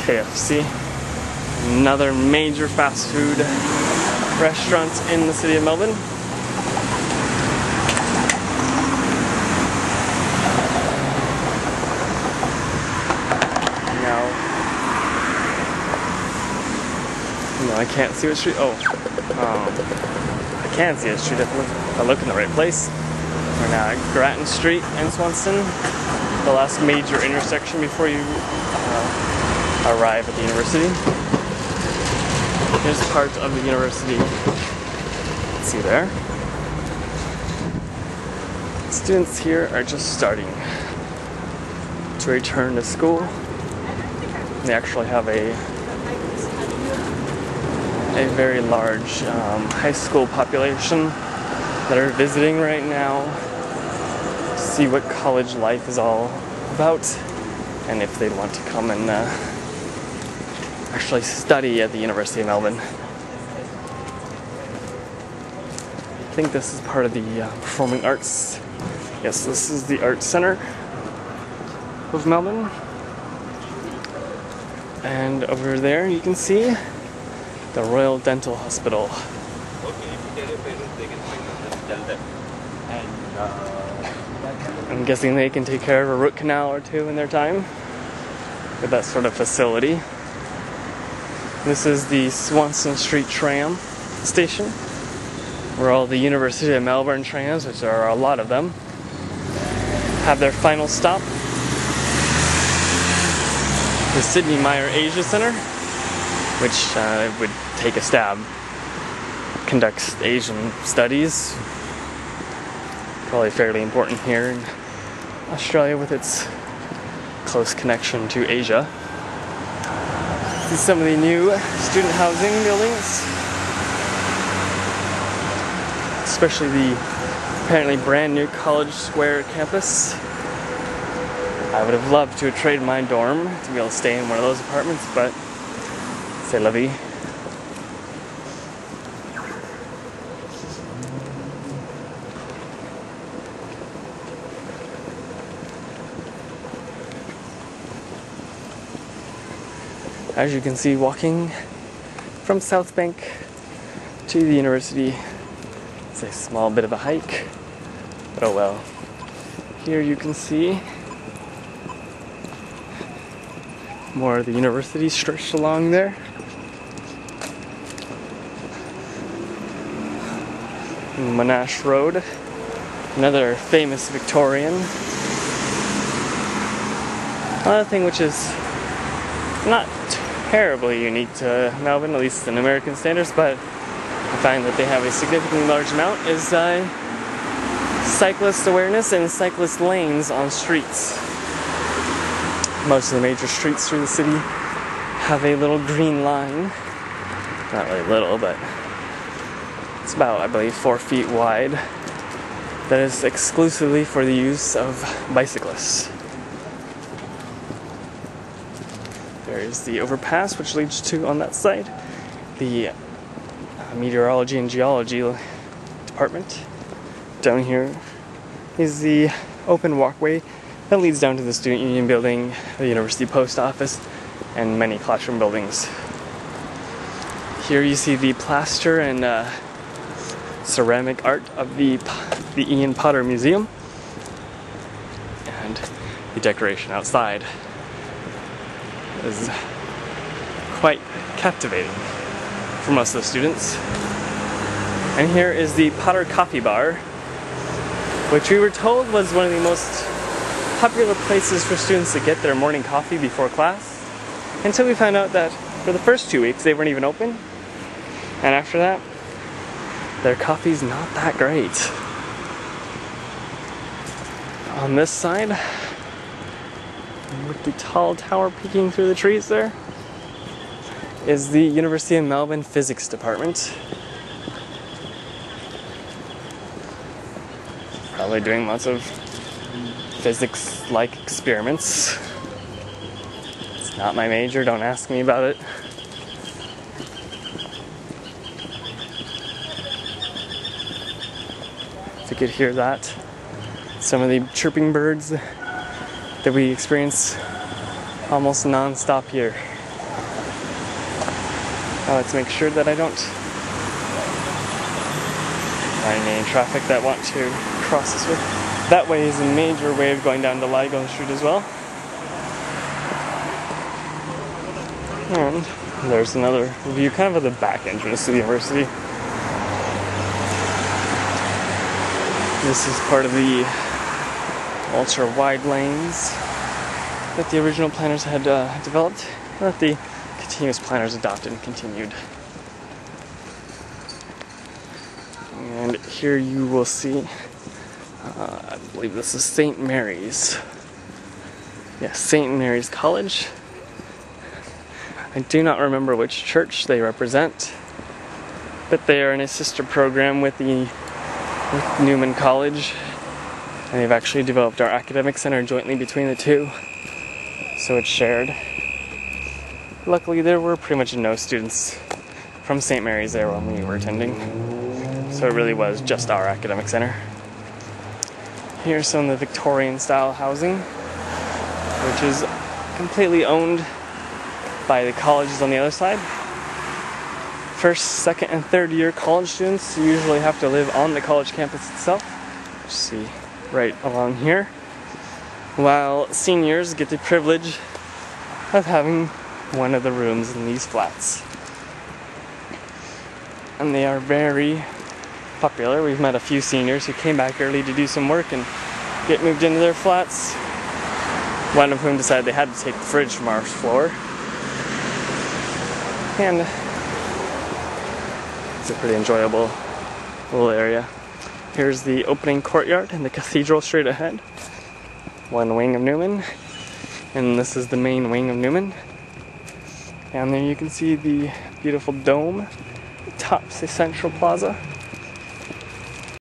KFC, another major fast food restaurant in the city of Melbourne. Now, no, I can't see what street. I can see a street if I look in the right place. We're now at Grattan Street in Swanston, the last major intersection before you arrive at the university. Here's part of the university. See there? Students here are just starting to return to school. They actually have a very large high school population that are visiting right now to see what college life is all about and if they want to come and actually study at the University of Melbourne. I think this is part of the performing arts. Yes, this is the Arts Centre of Melbourne. And over there you can see the Royal Dental Hospital. I'm guessing they can take care of a root canal or two in their time with that sort of facility. This is the Swanston Street tram station, where all the University of Melbourne trams, which there are a lot of them, have their final stop. The Sydney Meyer Asia Centre, which would take a stab, conducts Asian studies. Probably fairly important here in Australia with its close connection to Asia. See some of the new student housing buildings, especially the apparently brand new College Square campus. I would have loved to have traded my dorm to be able to stay in one of those apartments, but c'est la vie. As you can see, walking from South Bank to the university, it's a small bit of a hike, but oh well. Here you can see more of the university stretched along there. Monash Road, another famous Victorian. Another thing which is not terribly unique to Melbourne, at least in American standards, but I find that they have a significantly large amount, is cyclist awareness and cyclist lanes on streets. Most of the major streets through the city have a little green line. Not really little, but it's about, I believe, 4 feet wide. That is exclusively for the use of bicyclists. There's the overpass, which leads to, on that side, the meteorology and geology department. Down here is the open walkway that leads down to the Student Union building, the University Post Office, and many classroom buildings. Here you see the plaster and ceramic art of the Ian Potter Museum, and the decoration outside is quite captivating for most of the students. And here is the Potter Coffee Bar, which we were told was one of the most popular places for students to get their morning coffee before class, until we found out that for the first 2 weeks they weren't even open, and after that their coffee's not that great. On this side, with the tall tower peeking through the trees there, is the University of Melbourne Physics Department. Probably doing lots of physics-like experiments. It's not my major, don't ask me about it. If you could hear that, some of the chirping birds that we experience almost non-stop here. Now let's make sure that I don't find any traffic that want to cross this way. That way is a major way of going down to Lygon Street as well. And there's another view kind of of the back entrance to the university. This is part of the ultra-wide lanes that the original planners had developed, that the continuous planners adopted and continued. And here you will see, I believe this is St. Mary's. Yes, St. Mary's College. I do not remember which church they represent, but they are in a sister program with Newman College, and they've actually developed our academic center jointly between the two, so it's shared. Luckily, there were pretty much no students from St. Mary's there when we were attending, so it really was just our academic center. Here's some of the Victorian-style housing, which is completely owned by the colleges on the other side. First, second, and third year college students usually have to live on the college campus itself. You see right along here. While seniors get the privilege of having one of the rooms in these flats. And they are very popular. We've met a few seniors who came back early to do some work and get moved into their flats. One of whom decided they had to take the fridge from our floor. And it's a pretty enjoyable little area. Here's the opening courtyard and the cathedral straight ahead. One wing of Newman. And this is the main wing of Newman. And there you can see the beautiful dome that tops the central plaza.